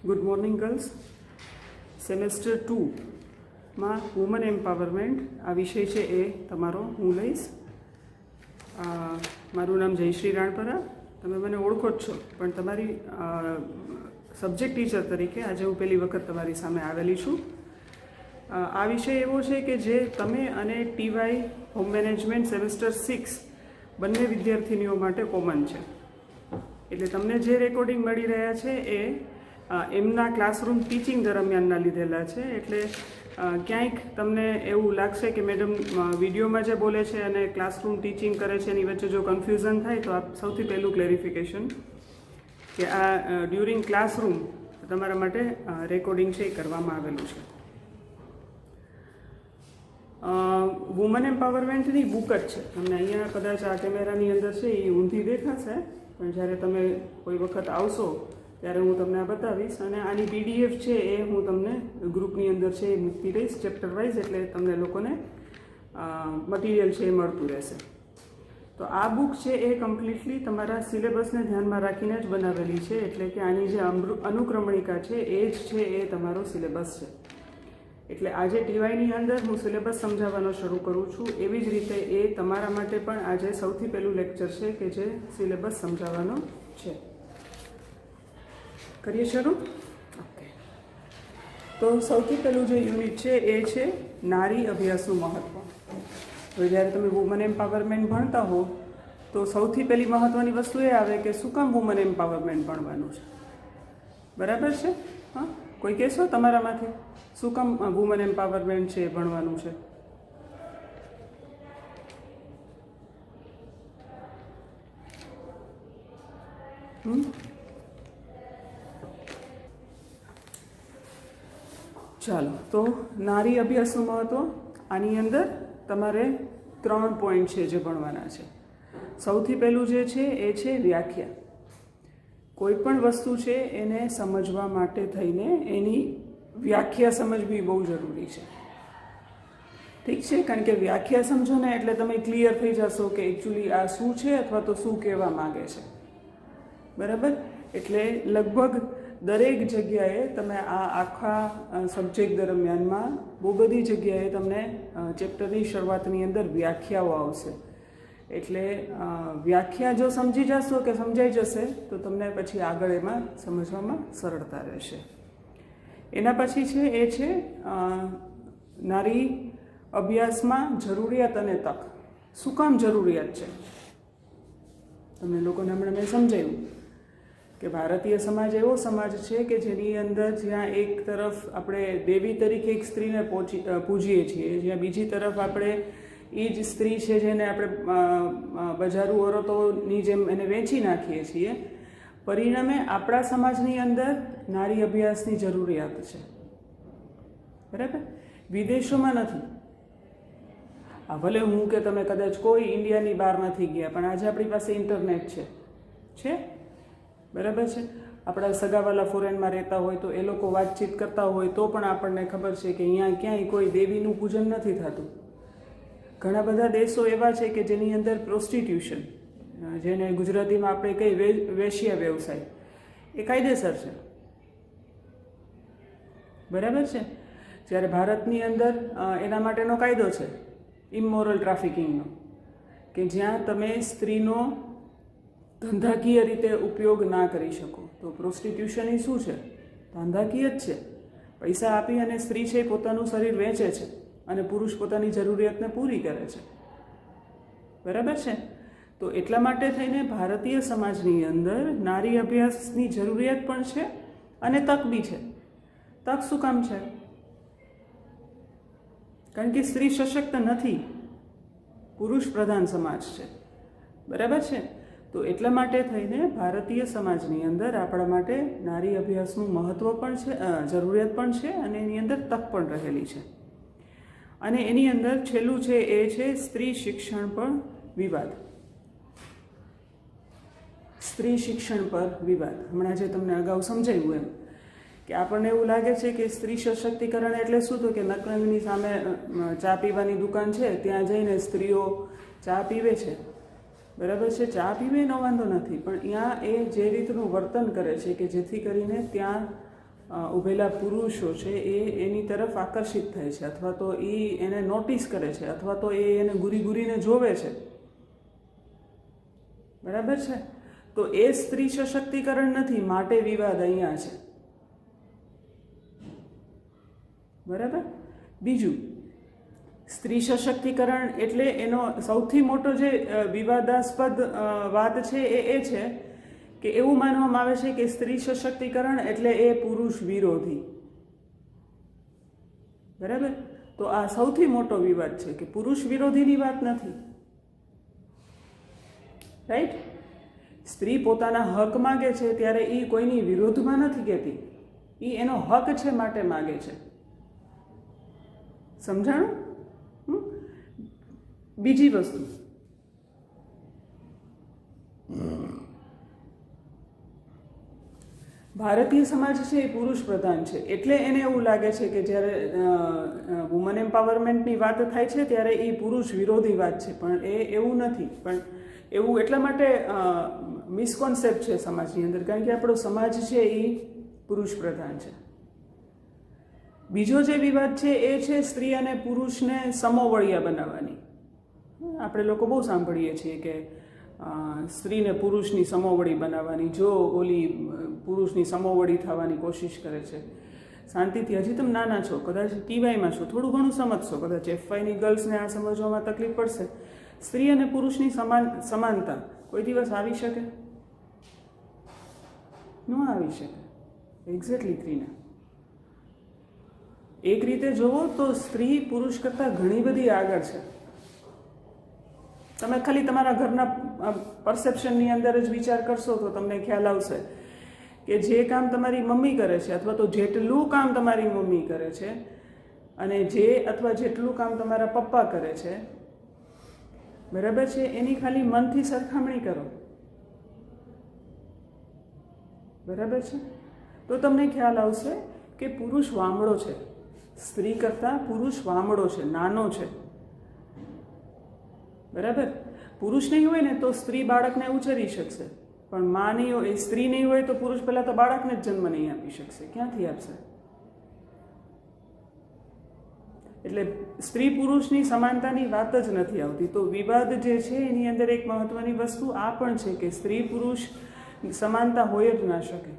Good morning girls. Semester 2 માં woman empowerment આ વિષય છે એ તમારો હું લઈશ. મારું નામ જયશ્રી રાણપરા. તમે મને ઓળખો જ છો, પણ તમારી સબ્જેક્ટ ટીચર તરીકે આજે હું પહેલી વખત તમારી સામે આવેલી છું. આ વિષય એવો છે કે જે તમે અને ટીવાય હોમ મેનેજમેન્ટ સેમેસ્ટર 6 બંને વિદ્યાર્થીનીઓ માટે કોમન છે. એટલે તમને જે રેકોર્ડિંગ મળી રહ્યા છે એ એમના ક્લાસરૂમ ટીચિંગ દરમિયાનના લીધેલા છે. એટલે ક્યાંક તમને એવું લાગશે કે મેડમ વિડીયોમાં જે બોલે છે અને ક્લાસરૂમ ટીચિંગ કરે છે એની વચ્ચે જો કન્ફ્યુઝન થાય તો આ સૌથી પહેલું ક્લેરિફિકેશન કે આ ડ્યુરિંગ ક્લાસરૂમ તમારા માટે રેકોર્ડિંગ છે એ કરવામાં આવેલું છે. વુમન એમ્પાવરમેન્ટની બુક જ છે. તમને અહીંયા કદાચ આ કેમેરાની અંદર છે એ ઊંધી દેખાશે, પણ જ્યારે તમે કોઈ વખત આવશો ત્યારે હું તમને આ બતાવીશ. અને આની PDF છે એ હું તમને ગ્રુપની અંદર છે એ મૂકતી રહીશ ચેપ્ટર વાઇઝ, એટલે તમને લોકોને મટીરિયલ છે એ મળતું રહેશે. તો આ બુક છે એ કમ્પ્લીટલી તમારા સિલેબસને ધ્યાનમાં રાખીને જ બનાવેલી છે. એટલે કે આની જે અનુક્રમણિકા છે એ જ છે એ તમારો સિલેબસ છે. એટલે આજે ટીવાયની અંદર હું સિલેબસ સમજાવવાનો શરૂ કરું છું, એવી જ રીતે એ તમારા માટે પણ આજે સૌથી પહેલું લેક્ચર છે કે જે સિલેબસ સમજાવવાનો છે. કરીએ શરૂ? ઓકે. તો સૌથી પહેલું જે યુનિટ છે એ છે નારી અભ્યાસનું મહત્ત્વ. હવે જ્યારે તમે વુમન એમ્પાવરમેન્ટ ભણતા હો તો સૌથી પહેલી મહત્ત્વની વસ્તુ એ આવે કે શું કામ વુમન એમ્પાવરમેન્ટ ભણવાનું છે. બરાબર છે? હા, કોઈ કહેશો તમારામાંથી શું કામ વુમન એમ્પાવરમેન્ટ છે એ ભણવાનું છે? ચાલો, તો નારી અભ્યાસનું મહત્ત્વ. આની અંદર તમારે 3 પોઈન્ટ છે જે ભણવાના છે. સૌથી પહેલું જે છે એ છે વ્યાખ્યા. કોઈ પણ વસ્તુ છે એને સમજવા માટે થઈને એની વ્યાખ્યા સમજવી બહુ જરૂરી છે. ઠીક છે? કારણ કે વ્યાખ્યા સમજો ને એટલે તમે ક્લિયર થઈ જશો કે એકચ્યુઅલી આ શું છે અથવા તો શું કહેવા માગે છે. બરાબર? એટલે લગભગ દરેક જગ્યાએ તમે આ આખા સબ્જેક્ટ દરમિયાનમાં બહુ બધી જગ્યાએ તમને ચેપ્ટરની શરૂઆતની અંદર વ્યાખ્યાઓ આવશે. એટલે વ્યાખ્યા જો સમજી જશો કે સમજાઈ જશે તો તમને પછી આગળ એમાં સમજવામાં સરળતા રહેશે. એના પછી છે એ છે નારી અભ્યાસમાં જરૂરિયાત અને તક. શું કામ જરૂરિયાત છે? તમને લોકોને હમણાં મેં સમજાવ્યું કે ભારતીય સમાજ એવો સમાજ છે કે જેની અંદર જ્યાં એક તરફ આપણે દેવી તરીકે એક સ્ત્રીને પૂજીએ છીએ, જ્યાં બીજી તરફ આપણે એ જ સ્ત્રી છે જેને આપણે બજારૂ ઓરતોની જેમ એને વેચી નાખીએ છીએ. પરિણામે આપણા સમાજની અંદર નારી અભ્યાસની જરૂરિયાત છે. બરાબર? વિદેશોમાં નથી. ભલે હું કે તમે કદાચ કોઈ ઇન્ડિયાની બહાર નથી ગયા, પણ આજે આપણી પાસે ઇન્ટરનેટ છે. બરાબર છે? આપણા સગાવાલા ફોરેનમાં રહેતા હોય તો એ લોકો વાતચીત કરતા હોય તો પણ આપણને ખબર છે કે અહીંયા ક્યાંય કોઈ દેવીનું પૂજન નથી થતું. ઘણા બધા દેશો એવા છે કે જેની અંદર પ્રોસ્ટિટ્યુશન, જેને ગુજરાતીમાં આપણે કઈ વેશ્યા વ્યવસાય, એ કાયદેસર છે. બરાબર છે? જ્યારે ભારતની અંદર એના માટેનો કાયદો છે ઇમોરલ ટ્રાફિકિંગનો, કે જ્યાં તમે સ્ત્રીનો ધંધાકીય રીતે ઉપયોગ ના કરી શકો. તો પ્રોસ્ટિટ્યુશન એ શું છે? ધંધાકીય જ છે. પૈસા આપી અને સ્ત્રી છે પોતાનું શરીર વેચે છે અને પુરુષ પોતાની જરૂરિયાતને પૂરી કરે છે. બરાબર છે? તો એટલા માટે થઈને ભારતીય સમાજની અંદર નારી અભ્યાસની જરૂરિયાત પણ છે અને તક બી છે. તક શું કામ છે? કારણ કે સ્ત્રી સશક્ત નથી, પુરુષ પ્રધાન સમાજ છે. બરાબર છે? તો એટલા માટે થઈને ભારતીય સમાજની અંદર આપણા માટે નારી અભ્યાસનું મહત્ત્વ પણ છે, જરૂરિયાત પણ છે અને એની અંદર તક પણ રહેલી છે. અને એની અંદર છેલ્લું છે એ છે સ્ત્રી શિક્ષણ પર વિવાદ. સ્ત્રી શિક્ષણ પર વિવાદ. હમણાં જે તમને અગાઉ સમજાવ્યું એમ કે આપણને એવું લાગે છે કે સ્ત્રી સશક્તિકરણ એટલે શું? તો કે નકરંગની સામે ચા પીવાની દુકાન છે, ત્યાં જઈને સ્ત્રીઓ ચા પીવે છે. બરાબર છે? ચા પીવે એનો વાંધો નથી, પણ ત્યાં એ જે રીતનું વર્તન કરે છે કે જેથી કરીને ત્યાં ઊભેલા પુરુષો છે એ એની તરફ આકર્ષિત થાય છે, અથવા તો એ એને નોટિસ કરે છે, અથવા તો એ એને ઘૂરીને જોવે છે. બરાબર છે? તો એ સ્ત્રી સશક્તિકરણ નથી, માટે વિવાદ અહીંયા છે. બરાબર. બીજું, સ્ત્રી સશક્તિકરણ એટલે એનો સૌથી મોટો જે વિવાદાસ્પદ વાત છે એ છે કે એવું માનવામાં આવે છે કે સ્ત્રી સશક્તિકરણ એટલે એ પુરુષ વિરોધી. બરાબર. તો આ સૌથી મોટો વિવાદ છે કે પુરુષ વિરોધીની વાત નથી. રાઈટ? સ્ત્રી પોતાના હક માગે છે ત્યારે એ કોઈની વિરોધમાં નથી કહેતી, એ એનો હક છે માટે માગે છે. સમજાણું? બીજી વસ્તુ, ભારતીય સમાજ છે એ પુરુષ પ્રધાન છે, એટલે એને એવું લાગે છે કે જ્યારે વુમન એમ્પાવરમેન્ટની વાત થાય છે ત્યારે એ પુરુષ વિરોધી વાત છે, પણ એ એવું નથી. પણ એવું એટલા માટે મિસકોન્સેપ્ટ છે સમાજની અંદર, કારણ કે આપણો સમાજ છે એ પુરુષ પ્રધાન છે. બીજો જે વિવાદ છે એ છે સ્ત્રી અને પુરુષને સમોવળિયા બનાવવાની. આપણે લોકો બહુ સાંભળીએ છીએ કે સ્ત્રીને પુરુષની સમોવળી બનાવવાની. જો ઓલી પુરુષની સમોવળી થવાની કોશિશ કરે છે, શાંતિથી, હજી તમે નાના છો, કદાચ ટીવાયમાં છો, થોડું ઘણું સમજશો, કદાચ એફવાયની ગર્લ્સને આ સમજવામાં તકલીફ પડશે. સ્ત્રી અને પુરુષની સમાનતા કોઈ દિવસ આવી શકે? ન આવી શકે. એક્ઝેક્ટલી 3 એક રીતે જોવો તો સ્ત્રી પુરુષ કરતાં ઘણી બધી આગળ છે. તમે ખાલી તમારા ઘરના પરસેપ્શનની અંદર જ વિચાર કરશો તો તમને ખ્યાલ આવશે કે જે કામ તમારી મમ્મી કરે છે, અથવા તો જેટલું કામ તમારી મમ્મી કરે છે, અને જે અથવા જેટલું કામ તમારા પપ્પા કરે છે, બરાબર છે, એની ખાલી મનથી સરખામણી કરો. બરાબર છે? તો તમને ખ્યાલ આવશે કે પુરુષ વામડો છે, સ્ત્રી કરતાં પુરુષ વામડો છે, નાનો છે. બરાબર? પુરુષ નહીં હોય ને તો સ્ત્રી બાળકને ઉછેરી શકશે, પણ માં નહીં હોય, સ્ત્રી નહીં હોય તો પુરુષ પહેલાં તો બાળકને જ જન્મ નહીં આપી શકશે. ક્યાંથી આપશે? એટલે સ્ત્રી પુરુષની સમાનતાની વાત જ નથી આવતી. તો વિવાદ જે છે એની અંદર એક મહત્વની વસ્તુ આ પણ છે કે સ્ત્રી પુરુષ સમાનતા હોય જ ના શકે.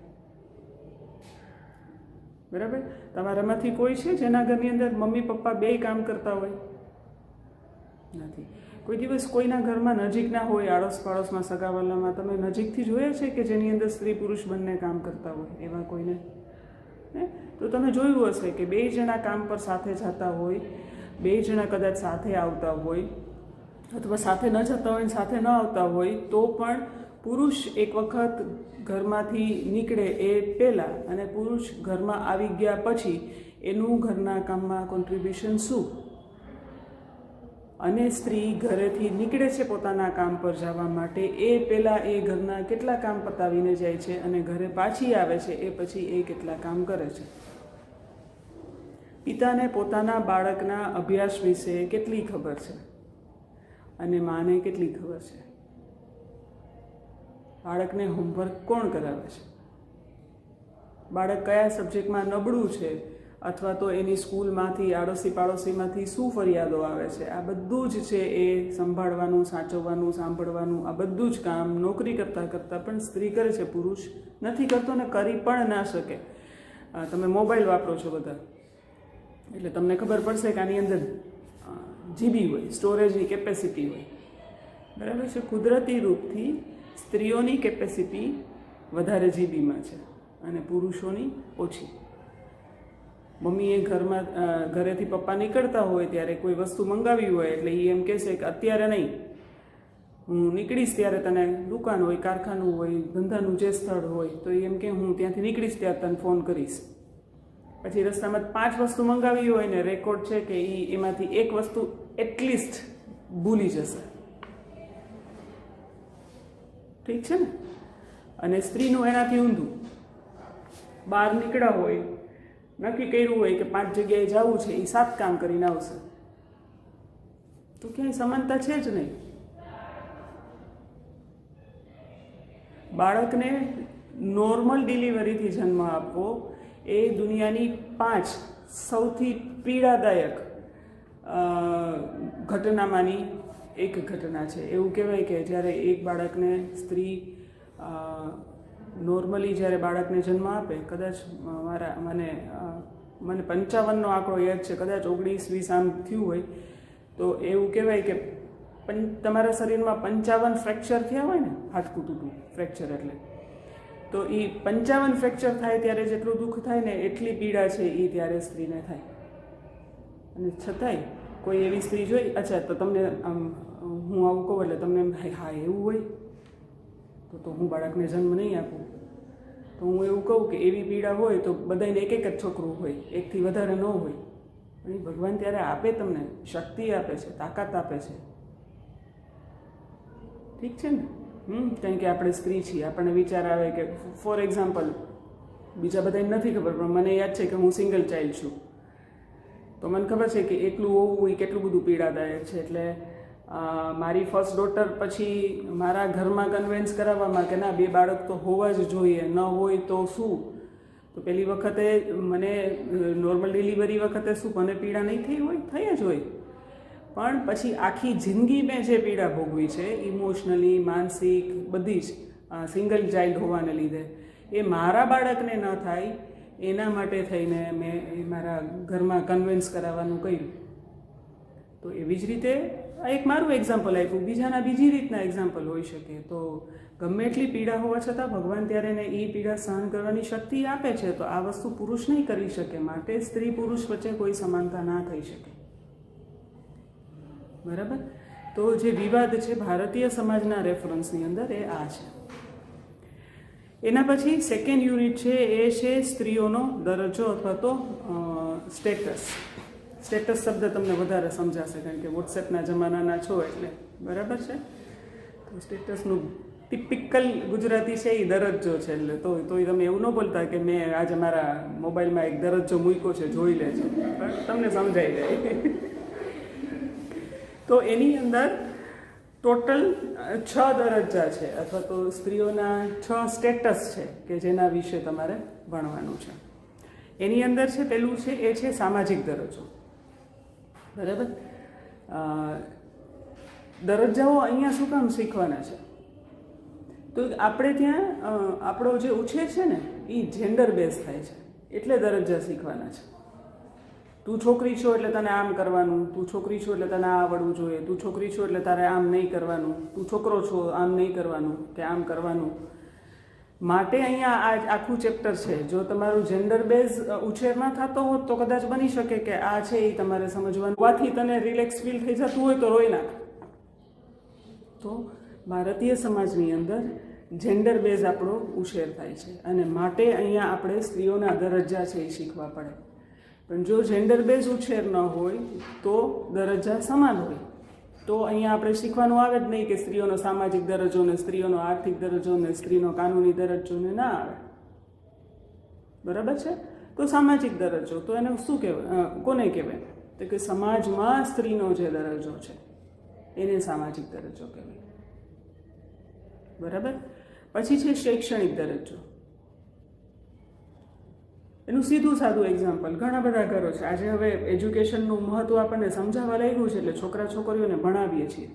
બરાબર? તમારામાંથી કોઈ છે જેના ઘરની અંદર મમ્મી પપ્પા બેય કામ કરતા હોય? નથી. કોઈ દિવસ કોઈના ઘરમાં નજીકના હોય, આડોશ પાડોશમાં, સગાવાલામાં તમે નજીકથી જોયા છે કે જેની અંદર સ્ત્રી પુરુષ બંને કામ કરતા હોય? એવા કોઈને? તો તમે જોયું હશે કે 2 જણા કામ પર સાથે જતા હોય, 2 જણા કદાચ સાથે આવતા હોય, અથવા સાથે ન જતા હોય, સાથે ન આવતા હોય, તો પણ પુરુષ એક વખત ઘરમાંથી નીકળે એ પહેલાં અને પુરુષ ઘરમાં આવી ગયા પછી એનું ઘરના કામમાં કોન્ટ્રીબ્યુશન શું, અને સ્ત્રી ઘરેથી નીકળે છે પોતાના કામ પર જવા માટે એ પહેલાં એ ઘરના કેટલા કામ પતાવીને જાય છે, અને ઘરે પાછી આવે છે એ પછી એ કેટલા કામ કરે છે. પિતાને પોતાના બાળકના અભ્યાસ વિશે કેટલી ખબર છે અને માને કેટલી ખબર છે? બાળકને હોમવર્ક કોણ કરાવે છે? બાળક કયા સબ્જેક્ટમાં નબળું છે, અથવા તો એની સ્કૂલમાંથી, આડોશી પાડોશીમાંથી શું ફરિયાદો આવે છે, આ બધું જ છે એ સંભાળવાનું, સાચવવાનું, સાંભળવાનું, આ બધું જ કામ નોકરી કરતાં પણ સ્ત્રી કરે છે, પુરુષ નથી કરતો ને કરી પણ ના શકે. તમે મોબાઈલ વાપરો છો બધા, એટલે તમને ખબર પડશે કે આની અંદર જીબી હોય, સ્ટોરેજની કેપેસિટી હોય. બરાબર છે? કુદરતી રૂપથી સ્ત્રીઓની કેપેસિટી વધારે જીબીમાં છે અને પુરુષોની ઓછી. મમ્મીએ ઘરેથી પપ્પા નીકળતા હોય ત્યારે કોઈ વસ્તુ મંગાવી હોય એટલે એ એમ કહેશે કે અત્યારે નહીં, હું નીકળીશ ત્યારે તને, દુકાન હોય, કારખાનું હોય, ધંધાનું જે સ્થળ હોય, તો એમ કે હું ત્યાંથી નીકળીશ ત્યારે તને ફોન કરીશ. પછી રસ્તામાં 5 વસ્તુ મંગાવી હોય ને રેકોર્ડ છે કે એમાંથી એક વસ્તુ એટલીસ્ટ ભૂલી જશે. ઠીક છે ને? અને સ્ત્રીનું એનાથી ઊંધું, બહાર નીકળ્યા હોય, નક્કી કર્યું હોય કે 5 જગ્યાએ જવું છે, એ 7 કામ કરીને આવશે. તો ક્યાંય સમાનતા છે જ નહીં. બાળકને નોર્મલ ડિલિવરીથી જન્મ આપવો એ દુનિયાની 5 સૌથી પીડાદાયક ઘટનામાંની એક ઘટના છે. એવું કહેવાય કે જ્યારે એક બાળકને સ્ત્રી નોર્મલી જ્યારે બાળકને જન્મ આપે, કદાચ મને 55નો આંકડો યાદ છે, કદાચ 19-20 આમ થયું હોય, તો એવું કહેવાય કે તમારા શરીરમાં 55 ફ્રેક્ચર થયા હોય ને, હાડકું તૂટું ફ્રેક્ચર એટલે, તો એ 55 ફ્રેક્ચર થાય ત્યારે જેટલું દુઃખ થાય ને એટલી પીડા છે એ ત્યારે સ્ત્રીને થાય. અને છતાંય કોઈ એવી સ્ત્રી જોઈ, અચ્છા તો તમને આમ હું આવું કહું એટલે તમને એમ થાય હા એવું હોય તો હું બાળકને જન્મ નહીં આપું. તો હું એવું કહું કે એવી પીડા હોય તો બધાને એક જ છોકરું હોય, એકથી વધારે ન હોય. પણ એ ભગવાન ત્યારે આપે, તમને શક્તિ આપે છે, તાકાત આપે છે. ઠીક છે ને? કારણ કે આપણે સ્ત્રી છીએ, આપણને વિચાર આવે કે ફોર એક્ઝામ્પલ, બીજા બધાને નથી ખબર પણ મને યાદ છે કે હું સિંગલ ચાઇલ્ડ છું. તો મને ખબર છે કે એકલું હોવું એ કેટલું બધું પીડાદાયક છે. એટલે મારી ફર્સ્ટ ડોટર પછી મારા ઘરમાં કન્વિન્સ કરાવવામાં કે ના 2 બાળક તો હોવા જ જોઈએ, ન હોય તો શું. તો પહેલી વખતે મને નોર્મલ ડિલિવરી વખતે શું મને પીડા નહીં થઈ હોય? થઈ જ હોય. પણ પછી આખી જિંદગી મેં જે પીડા ભોગવી છે, ઇમોશનલી, માનસિક, બધી જ સિંગલ ચાઇલ્ડ હોવાને લીધે, એ મારા બાળકને ન થાય એના માટે થઈને મેં મારા ઘરમાં કન્વિન્સ કરાવવાનું કર્યું. તો એવી જ રીતે આ એક મારું એક્ઝામ્પલ આપ્યું, બીજાના બીજી રીતના એક્ઝામ્પલ હોઈ શકે. તો ગમે એટલી પીડા હોવા છતાં ભગવાન ત્યારે એને એ પીડા સહન કરવાની શક્તિ આપે છે. તો આ વસ્તુ પુરુષ નહીં કરી શકે, માટે સ્ત્રી પુરુષ વચ્ચે કોઈ સમાનતા ના થઈ શકે. બરાબર? તો જે વિવાદ છે ભારતીય સમાજના રેફરન્સની અંદર એ આ છે. એના પછી સેકન્ડ યુનિટ છે એ છે સ્ત્રીઓનો દરજ્જો અથવા તો સ્ટેટસ. સ્ટેટસ શબ્દ તમને વધારે સમજાશે કારણ કે વોટ્સએપના જમાનાના છો એટલે. બરાબર છે? તો સ્ટેટસનું ટિપિકલ ગુજરાતી છે એ દરજ્જો છે. એટલે તોય તમે એવું ન બોલતા કે મેં આજે મારા મોબાઈલમાં એક દરજ્જો મૂક્યો છે, જોઈ લેજો, પણ તમને સમજાઈ જાય. તો એની અંદર ટોટલ 6 દરજ્જા છે અથવા તો સ્ત્રીઓના 6 સ્ટેટસ છે કે જેના વિશે તમારે ભણવાનું છે. એની અંદર છે પેલું છે એ છે સામાજિક દરજ્જો. બરાબર? દરજ્જાઓ અહીંયા શું કામ શીખવાના છે? તો આપણે ત્યાં આપણો જે ઉછેર છે ને એ જેન્ડર બેઝ થાય છે, એટલે દરજ્જા શીખવાના છે. તું છોકરી છો એટલે તને આમ કરવાનું, તું છોકરી છો એટલે તને આ આવડવું જોઈએ, તું છોકરી છો એટલે તારે આમ નહીં કરવાનું, તું છોકરો છો આમ નહીં કરવાનું કે આમ કરવાનું. માટે અહીંયા આ આખું ચેપ્ટર છે. જો તમારું જેન્ડર બેઝ ઉછેર ના થતો હોત તો કદાચ બની શકે કે આ છે એ તમારે સમજવાનું હોવાથી તને રિલેક્સ ફીલ થઈ જતું હોય તો રોઈ નાખ. તો ભારતીય સમાજની અંદર જેન્ડર બેઝ આપણો ઉછેર થાય છે અને માટે અહીંયા આપણે સ્ત્રીઓના દરજ્જા છે એ શીખવા પડે. પણ જો જેન્ડર બેઝ ઉછેર ન હોય તો દરજ્જા સમાન હોય. તો અહીંયા આપણે શીખવાનું આવે જ નહીં કે સ્ત્રીઓનો સામાજિક દરજ્જો ને સ્ત્રીઓનો આર્થિક દરજ્જો ને સ્ત્રીનો કાનૂની દરજ્જો ને ના આવે. બરાબર છે? તો સામાજિક દરજ્જો તો એને શું કહેવાય, કોને કહેવાય? તો કે સમાજમાં સ્ત્રીનો જે દરજ્જો છે એને સામાજિક દરજ્જો કહેવાય. બરાબર? પછી છે શૈક્ષણિક દરજ્જો. એનું સીધું સાદું એક્ઝામ્પલ ઘણા બધા ઘરો છે. આજે હવે એજ્યુકેશનનું મહત્ત્વ આપણને સમજાવવા લાગ્યું છે એટલે છોકરા છોકરીઓને ભણાવીએ છીએ.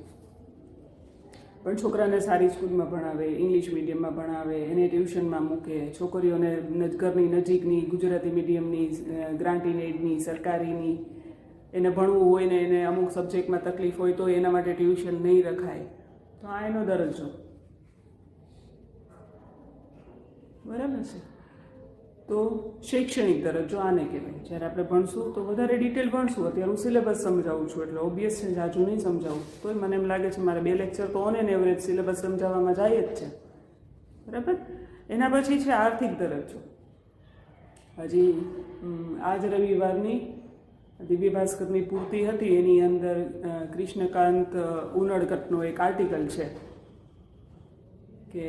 પણ છોકરાને સારી સ્કૂલમાં ભણાવે, ઇંગ્લિશ મીડિયમમાં ભણાવે, એને ટ્યુશનમાં મૂકે. છોકરીઓને ઘરની નજીકની ગુજરાતી મીડિયમની, ગ્રાન્ટ ઇન એડની, સરકારીની એને ભણવું હોય ને એને અમુક સબ્જેક્ટમાં તકલીફ હોય તો એના માટે ટ્યુશન નહીં રખાય. તો આ એનો દરજ્જો. બરાબર છે? તો શૈક્ષણિક દરજ્જો આને કહેવાય. જ્યારે આપણે ભણશું તો વધારે ડિટેલ ભણશું. અત્યારે હું સિલેબસ સમજાવું છું એટલે ઓબ્વિયસ છે જાજુ નહીં સમજાવું. તોય મને એમ લાગે છે મારે 2 લેક્ચર તો ઓન એન એવરેજ સિલેબસ સમજાવવામાં જાય જ છે. બરાબર? એના પછી છે આર્થિક દરજ્જો. હજી આજ રવિવારની દિવ્ય ભાસ્કરની પૂર્તિ હતી એની અંદર કૃષ્ણકાંત ઉનડકટનો એક આર્ટિકલ છે કે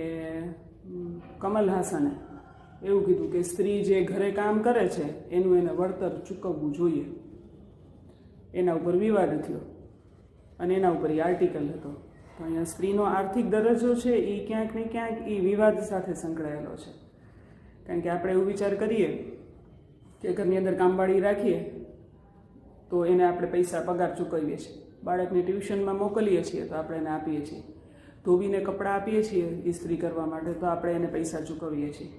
કમલ હાસને એવું કીધું કે સ્ત્રી જે ઘરે કામ કરે છે એનું એને વળતર ચૂકવવું જોઈએ. એના ઉપર વિવાદ થયો અને એના ઉપર એ આર્ટિકલ હતો. તો અહીંયા સ્ત્રીનો આર્થિક દરજ્જો છે એ ક્યાંક ને ક્યાંક એ વિવાદ સાથે સંકળાયેલો છે. કારણ કે આપણે એવું વિચાર કરીએ કે ઘરની અંદર કામવાળી રાખીએ તો એને આપણે પૈસા પગાર ચૂકવીએ છીએ, બાળકને ટ્યુશનમાં મોકલીએ છીએ તો આપણે એને આપીએ છીએ, ધોબીને કપડાં આપીએ છીએ ઇસ્ત્રી કરવા માટે તો આપણે એને પૈસા ચૂકવીએ છીએ,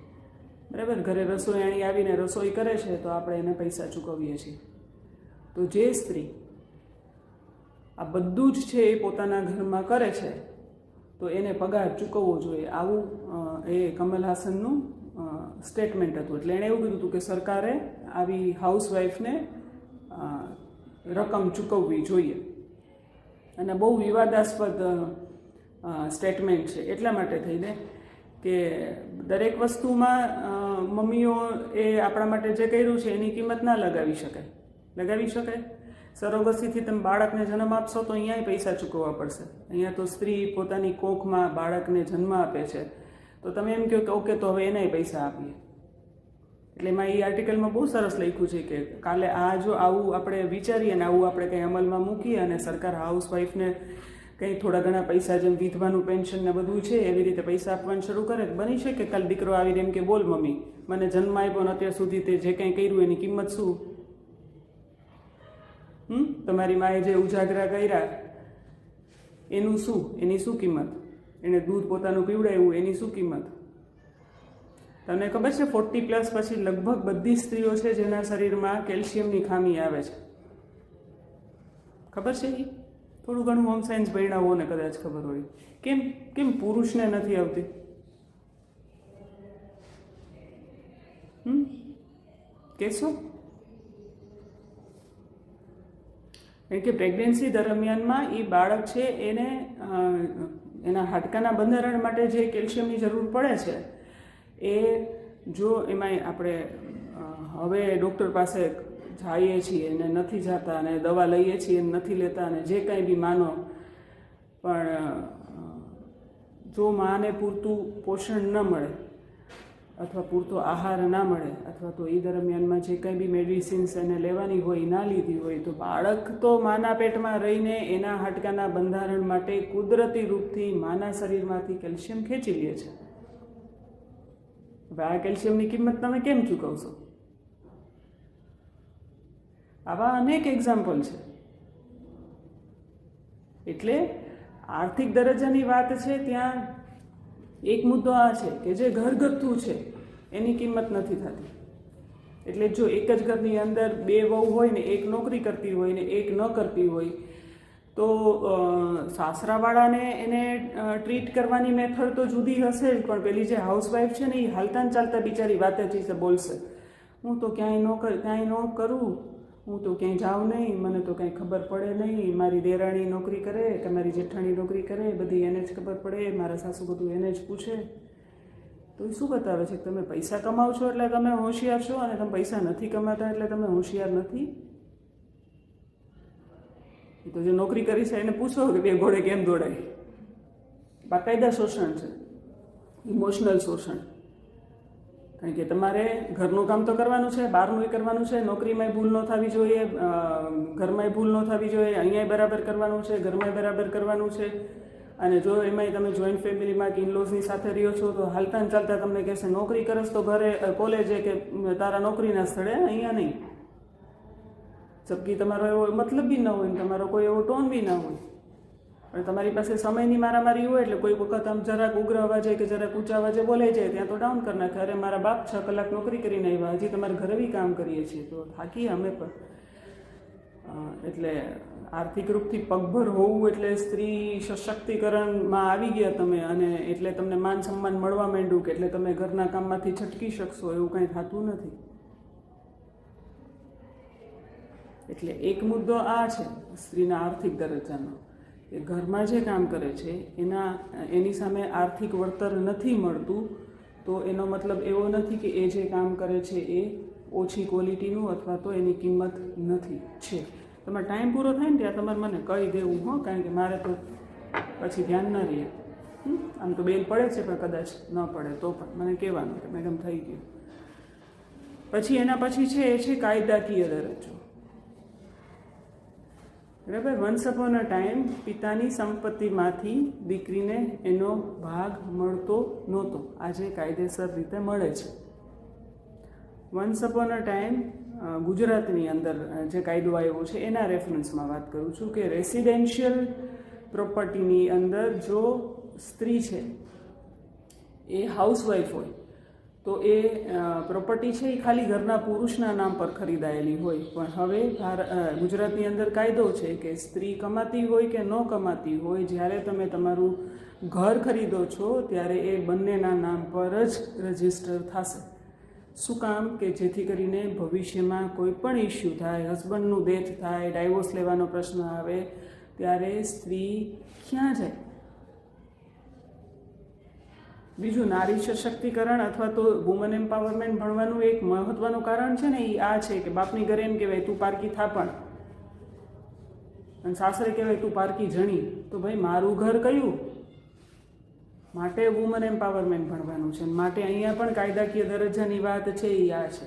બરાબર. ઘરે રસોઈયાણી આવીને રસોઈ કરે છે તો આપણે એને પૈસા ચૂકવીએ છીએ. તો જે સ્ત્રી આ બધું જ છે એ પોતાના ઘરમાં કરે છે તો એને પગાર ચૂકવવો જોઈએ, આવું એ કમલ હાસનનું સ્ટેટમેન્ટ હતું. એટલે એણે એવું કીધું હતું કે સરકારે આવી હાઉસવાઈફને રકમ ચૂકવવી જોઈએ. અને બહુ વિવાદાસ્પદ સ્ટેટમેન્ટ છે એટલા માટે થઈને કે દરેક વસ્તુમાં મમ્મીઓ એ આપણા માટે જે કર્યું છે એની કિંમત ના લગાવી શકાય. સરોગસીથી તમે બાળકને જન્મ આપશો તો અહીંયા પૈસા ચૂકવવા પડશે. અહીંયા તો સ્ત્રી પોતાની કોખમાં બાળકને જન્મ આપે છે તો તમે એમ કહો કે ઓકે તો હવે એને પૈસા આપીએ. એટલે એમાં એ આર્ટિકલમાં બહુ સરસ લખ્યું છે કે કાલે આ જો આવું આપણે વિચારીએ ને આવું આપણે કંઈ અમલમાં મૂકીએ અને સરકાર હાઉસવાઈફને કંઈ થોડા ઘણા પૈસા જેમ વિધવાનું પેન્શન ને બધું છે એવી રીતે પૈસા આપવાનું શરૂ કરે, બની છે કે કાલ દીકરો આવીને એમ કે બોલ મમ્મી મને જન્મ આપ્યો ને અત્યાર સુધી તે જે કંઈ કર્યું એની કિંમત શું? તમારી માએ જે ઉજાગરા કર્યા એનું શું, એની શું કિંમત? એને દૂધ પોતાનું પીવડાવ્યું એની શું કિંમત? તમને ખબર છે 40+ પછી લગભગ બધી સ્ત્રીઓ છે જેના શરીરમાં કેલ્શિયમની ખામી આવે છે. ખબર છે? એ થોડું ઘણું હોમ સાયન્સ ભણ્યા હો ને કદાચ ખબર હોય. કેમ પુરુષને નથી આવતી? કહેશો? કારણ કે પ્રેગ્નન્સી દરમિયાનમાં એ બાળક છે એને એના હાડકાના બંધારણ માટે જે કેલ્શિયમની જરૂર પડે છે એ જો એમાંય આપણે હવે ડૉક્ટર પાસે જઈએ છીએ અને નથી જતા અને દવા લઈએ છીએ નથી લેતા અને જે કંઈ બી માનો, પણ જો માને પૂરતું પોષણ ન મળે અથવા પૂરતો આહાર ના મળે અથવા તો એ દરમિયાનમાં જે કંઈ બી મેડિસિન્સ એને લેવાની હોય ના લીધી હોય તો બાળક તો માના પેટમાં રહીને એના હાડકાના બંધારણ માટે કુદરતી રૂપથી માના શરીરમાંથી કેલ્શિયમ ખેંચી લે છે. હવે આ કેલ્શિયમની કિંમત તમે કેમ ચૂકવશો? આવા અનેક એક્ઝામ્પલ છે. એટલે આર્થિક દરજ્જાની વાત છે ત્યાં એક મુદ્દો આ છે કે જે ઘરગથ્થુ છે એની કિંમત નથી થતી. એટલે જો એક જ ઘરની અંદર 2 વહુ હોય ને એક નોકરી કરતી હોય ને એક ન કરતી હોય તો સાસરાવાળાને એને ટ્રીટ કરવાની મેથડ તો જુદી હશે જ, પણ પેલી જે હાઉસવાઈફ છે ને એ હાલતા ને ચાલતા બિચારી વાતે ચીસે બોલશે, હું તો ક્યાંય ન કરું, હું તો ક્યાંય જાઉં નહીં, મને તો કંઈ ખબર પડે નહીં, મારી દેરાણી નોકરી કરે કે મારી જેઠાણી નોકરી કરે બધી એને જ ખબર પડે, મારા સાસુ બધું એને જ પૂછે. તો એ શું બતાવે છે કે તમે પૈસા કમાવ છો એટલે તમે હોશિયાર છો અને તમે પૈસા નથી કમાતા એટલે તમે હોશિયાર નથી? એ તો જે નોકરી કરી છે એને પૂછો કે 2 ઘોડે કેમ દોડાય. બાકાયદા શોષણ છે, ઇમોશનલ શોષણ. કારણ કે તમારે ઘરનું કામ તો કરવાનું છે, બહારનું કરવાનું છે, નોકરીમાંય ભૂલ ન થવી જોઈએ, ઘરમાંય ભૂલ ન થવી જોઈએ, અહીંયાય બરાબર કરવાનું છે, ઘરમાંય બરાબર કરવાનું છે. અને જો એમાંય તમે જોઈન્ટ ફેમિલીમાં કે ઇનલોઝની સાથે રહ્યો છો તો હાલતા ને ચાલતા તમને કહેશે નોકરી કરસ તો ઘરે કોલેજે કે તારા નોકરીના સ્થળે, અહીંયા નહીં. જબકી તમારો એવો મતલબ બી ન હોય ને તમારો કોઈ એવો ટોન બી ના હોય, પણ તમારી પાસે સમયની મારામારી હોય એટલે કોઈ વખત આમ જરાક ઉગ્ર અવાજે કે જરાક ઊંચા અવાજે બોલાઈ જાય ત્યાં તો ડાઉન કરી નાખે, અરે મારા બાપ 6 કલાક નોકરી કરીને આવ્યા, હજી તમારે ઘરે બી કામ કરીએ છીએ તો થાકીએ અમે પણ. એટલે આર્થિક રૂપથી પગભર હોવું એટલે સ્ત્રી સશક્તિકરણમાં આવી ગયા તમે, અને એટલે તમને માન સન્માન મળવા માંડ્યું કે એટલે તમે ઘરના કામમાંથી છટકી શકશો, એવું કંઈ થતું નથી. એટલે એક મુદ્દો આ છે સ્ત્રીના આર્થિક દરજ્જાનો કે ઘરમાં જે કામ કરે છે એની સામે આર્થિક વળતર નથી મળતું તો એનો મતલબ એવો નથી કે એ જે કામ કરે છે એ ઓછી ક્વોલિટીનું અથવા તો એની કિંમત નથી છે. તમારે ટાઈમ પૂરો થાય ને ત્યાં તમારે મને કહી દેવું હો, કારણ કે મારે તો પછી ધ્યાન ન રહે. આમ તો બેલ પડે છે પણ કદાચ ન પડે તો પણ મને કહેવાનું કે મેડમ થઈ ગયું. પછી એના પછી છે એ છે કાયદાકીય દરજ્જો. બરાબર, વન્સ અપોન અ ટાઈમ પિતાની સંપત્તિમાંથી દીકરીને એનો ભાગ મળતો નહોતો, આજે કાયદેસર રીતે મળે છે. વન્સ અપોન અ ટાઈમ ગુજરાતની અંદર જે કાયદો આવ્યો છે એના રેફરન્સમાં વાત કરું છું કે રેસિડેન્શિયલ પ્રોપર્ટીની અંદર જો સ્ત્રી છે એ હાઉસવાઈફ હોય તો એ પ્રોપર્ટી છે એ ખાલી ઘરના પુરુષના નામ પર ખરીદાયેલી હોય. પણ હવે ગુજરાતની અંદર કાયદો છે કે સ્ત્રી કમાતી હોય કે ન કમાતી હોય, જ્યારે તમે તમારું ઘર ખરીદો છો ત્યારે એ બંનેના નામ પર જ રજિસ્ટર થશે. શું કામ? કે જેથી કરીને ભવિષ્યમાં કોઈ પણ ઇસ્યુ થાય, હસબન્ડનું ડેથ થાય, ડાયવોર્સ લેવાનો પ્રશ્ન આવે ત્યારે સ્ત્રી ક્યાં જાય? બીજું, નારી સશક્તિકરણ અથવા તો વુમન એમ્પાવરમેન્ટ ભણવાનું એક મહત્વનું કારણ છે ને એ આ છે કે બાપની ઘરે એમ કહેવાય તું પારકી થાપણ, અને સાસરે કહેવાય તું પારકી જણી. તો ભાઈ મારું ઘર કયું? માટે વુમન એમ્પાવરમેન્ટ ભણવાનું છે. માટે અહીંયા પણ કાયદાકીય દરજ્જાની વાત છે એ આ છે.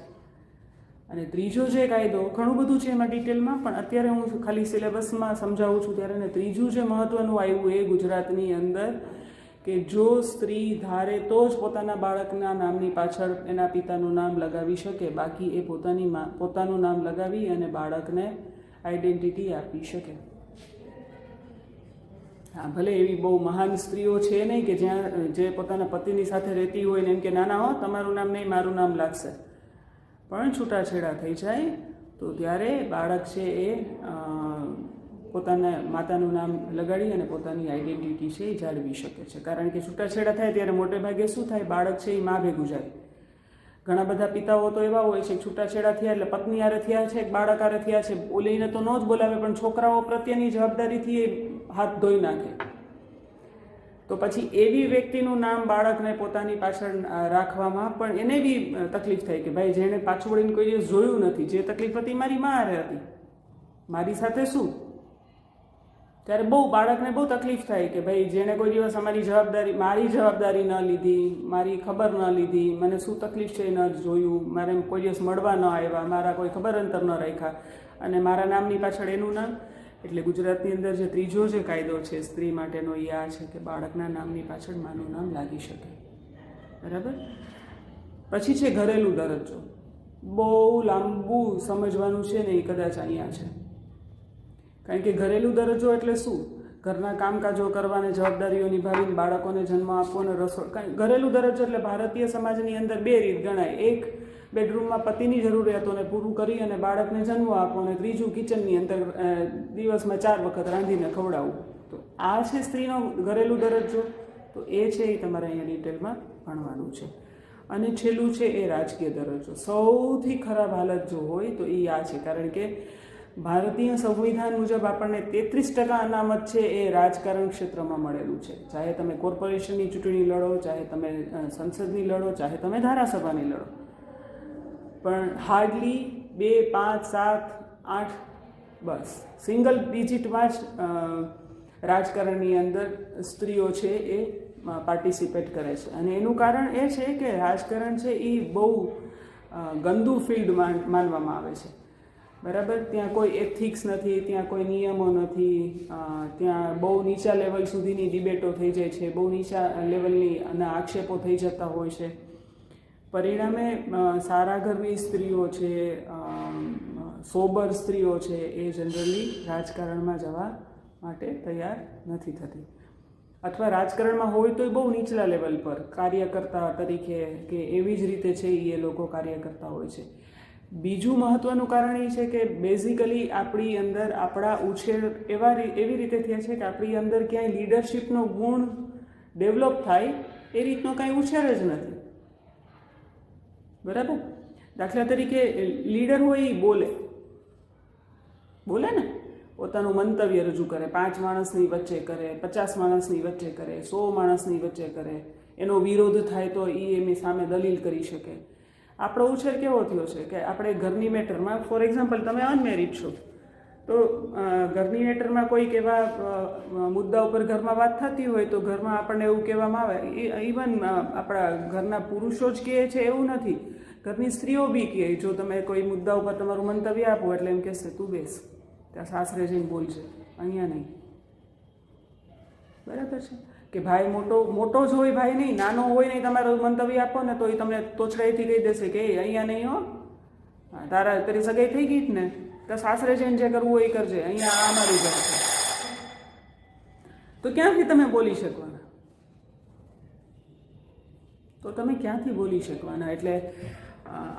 અને ત્રીજો જે કાયદો, ઘણું બધું છે એમાં ડિટેલમાં, પણ અત્યારે હું ખાલી સિલેબસમાં સમજાવું છું ત્યારે. ને ત્રીજું જે મહત્વનું આવ્યું એ ગુજરાતની અંદર કે જો સ્ત્રી ધારે તો જ પોતાના બાળકના નામની પાછળ એના પિતાનું નામ લગાવી શકે, બાકી એ પોતાનું નામ લગાવી અને બાળકને આઈડેન્ટિટી આપી શકે. હા, ભલે એવી બહુ મહાન સ્ત્રીઓ છે નહીં કે જ્યાં જે પોતાના પતિની સાથે રહેતી હોય ને એમ કે નાના હો તમારું નામ નહીં મારું નામ લાગશે, પણ છૂટાછેડા થઈ જાય તો ત્યારે બાળક છે એ પોતાના માતાનું નામ લગાડી અને પોતાની આઈડેન્ટિટી છે એ જાળવી શકે છે. કારણ કે છૂટાછેડા થાય ત્યારે મોટે ભાગે શું થાય, બાળક છે એ મા ભેગું જાય. ઘણા બધા પિતાઓ તો એવા હોય છે છૂટાછેડા થયા એટલે પત્ની આરે થયા છે, બાળક આરે થયા છે, બોલીને તો ન જ બોલાવે પણ છોકરાઓ પ્રત્યેની જવાબદારીથી એ હાથ ધોઈ નાખે. તો પછી એવી વ્યક્તિનું નામ બાળકને પોતાની પાછળ રાખવામાં પણ એને બી તકલીફ થાય કે ભાઈ જેણે પાછું વળીને કોઈ દિવસ જોયું નથી, જે તકલીફ હતી મારી મા હારે હતી, મારી સાથે શું? ત્યારે બહુ બાળકને બહુ તકલીફ થાય કે ભાઈ જેણે કોઈ દિવસ મારી જવાબદારી ન લીધી, મારી ખબર ન લીધી, મને શું તકલીફ છે એ ન જોયું, મારે કોઈ દિવસ મળવા ન આવ્યા, મારા કોઈ ખબર અંતર ન રાખ્યા, અને મારા નામની પાછળ એનું નામ. એટલે ગુજરાતની અંદર જે ત્રીજો જે કાયદો છે સ્ત્રી માટેનો એ આ છે કે બાળકના નામની પાછળ માનું નામ લાગી શકે. બરાબર. પછી છે ઘરેલું દરજ્જો. બહુ લાંબુ સમજવાનું છે ને એ કદાચ અહીંયા છે. કારણ કે ઘરેલું દરજ્જો એટલે શું? ઘરના કામકાજો કરવાને, જવાબદારીઓ નિભાવીને બાળકોને જન્મ આપવો અને ઘરેલું દરજ્જો એટલે ભારતીય સમાજની અંદર બે રીત ગણાય. એક, બેડરૂમમાં પતિની જરૂરિયાતોને પૂરું કરી અને બાળકને જન્મ આપવો, અને ત્રીજું કિચનની અંદર દિવસમાં 4 વખત રાંધીને ખવડાવવું. તો આ છે સ્ત્રીનો ઘરેલું દરજ્જો. તો એ છે એ તમારે અહીંયા ડિટેલમાં ભણવાનું છે. અને છેલ્લું છે એ રાજકીય દરજ્જો. સૌથી ખરાબ હાલત જો હોય તો એ આ છે. કારણ કે ભારતીય સંવિધાન મુજબ આપણને 33% અનામત છે એ રાજકારણ ક્ષેત્રમાં મળેલું છે. ચાહે તમે કોર્પોરેશનની ચૂંટણી લડો, ચાહે તમે સંસદની લડો, ચાહે તમે ધારાસભાની લડો, પણ હાર્ડલી 2, 5, 7, 8 બસ સિંગલ ડિજિટમાં જ રાજકારણની અંદર સ્ત્રીઓ છે એ પાર્ટિસિપેટ કરે છે. અને એનું કારણ એ છે કે રાજકારણ છે એ બહુ ગંદુ ફિલ્ડ માનવામાં આવે છે. બરાબર. ત્યાં કોઈ એથિક્સ નથી, ત્યાં કોઈ નિયમો નથી, ત્યાં બહુ નીચા લેવલ સુધીની ડિબેટો થઈ જાય છે, બહુ નીચા લેવલની અને આક્ષેપો થઈ જતા હોય છે. પરિણામે સારા ઘરની સ્ત્રીઓ છે, સોબર સ્ત્રીઓ છે એ જનરલી રાજકારણમાં જવા માટે તૈયાર નથી થતી, અથવા રાજકારણમાં હોય તો બહુ નીચલા લેવલ પર કાર્યકર્તા તરીકે કે એવી જ રીતે છે એ લોકો કાર્ય કરતા હોય છે. બીજું મહત્ત્વનું કારણ એ છે કે બેઝિકલી આપણી અંદર આપણા ઉછેર એવી રીતે થયા છે કે આપણી અંદર ક્યાંય લીડરશિપનો ગુણ ડેવલપ થાય એ રીતનો કાંઈ ઉછેર જ નથી. બરાબર. દાખલા તરીકે લીડર હોય એ બોલે ને, પોતાનું મંતવ્ય રજૂ કરે, 5 માણસની વચ્ચે કરે, 50 માણસની વચ્ચે કરે, 100 માણસની વચ્ચે કરે, એનો વિરોધ થાય તો એ એમની સામે દલીલ કરી શકે. આપણો ઉછેર કેવો થયો છે કે આપણે ઘરની મેટરમાં, ફોર એક્ઝામ્પલ તમે અનમેરિડ છો તો ઘરની મેટરમાં કોઈક એવા મુદ્દા ઉપર ઘરમાં વાત થતી હોય તો ઘરમાં આપણને એવું કહેવામાં આવે, ઇવન આપણા ઘરના પુરુષો જ કહે છે એવું નથી, ઘરની સ્ત્રીઓ બી કહે, જો તમે કોઈ મુદ્દા ઉપર તમારું મંતવ્ય આપો એટલે એમ કહેશે તું બેસ, ત્યાં સાસરે જઈને બોલશે, અહીંયા નહીં. બરાબર છે. કે ભાઈ મોટો જ હોય, ભાઈ નહીં, નાનો હોય નહીં, તમારું મંતવ્ય આપો ને તો એ તમને તોછડાઈથી કહી દેશે કે એ અહીંયા નહીં હો, તારી સગાઈ થઈ ગઈ જ ને, તો સાસરે જઈને જે કરવું હોય એ કરજે, અહીંયા આ મારી ઘર છે. તો ક્યાંથી તમે બોલી શકવાના? તો તમે ક્યાંથી બોલી શકવાના? એટલે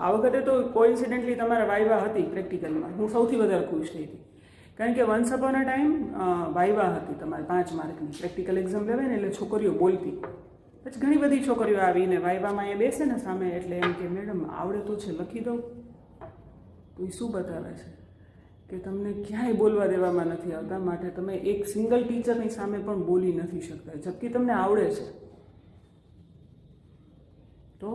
આ વખતે તો કોઇન્સિડન્ટલી તમારા વાઇવા હતી પ્રેક્ટિકલમાં, હું સૌથી વધારે ખુશ થઈ હતી. કારણ કે once upon a time viva હતી તમારે 5 માર્કની પ્રેક્ટિકલ એક્ઝામ લેવાય ને, એટલે છોકરીઓ બોલતી. પછી ઘણી બધી છોકરીઓ આવીને વાઇવામાં એ બેસે ને સામે, એટલે એમ કે મેડમ આવડે તો છે, લખી દો. તો એ શું બતાવે છે કે તમને ક્યાંય બોલવા દેવામાં નથી આવતા, માટે તમે એક સિંગલ ટીચરની સામે પણ બોલી નથી શકતા, જબકી તમને આવડે છે. તો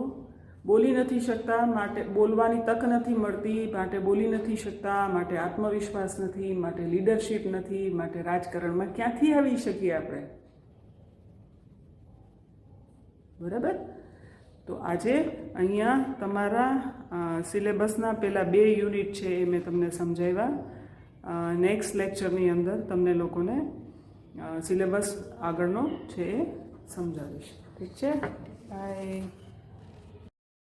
બોલી નથી શકતા, માટે બોલવાની તક નથી મળતી, માટે બોલી નથી શકતા, માટે આત્મવિશ્વાસ નથી, માટે લીડરશિપ નથી, માટે રાજકારણમાં ક્યાંથી આવી શકીએ આપણે? બરાબર? તો આજે અહીંયા તમારા સિલેબસના પેલા 2 યુનિટ છે એ મેં તમને સમજાવ્યા. નેક્સ્ટ લેક્ચરની અંદર તમને લોકોને સિલેબસ આગળનો છે એ સમજાવીશ. ઠીક છે? બાય.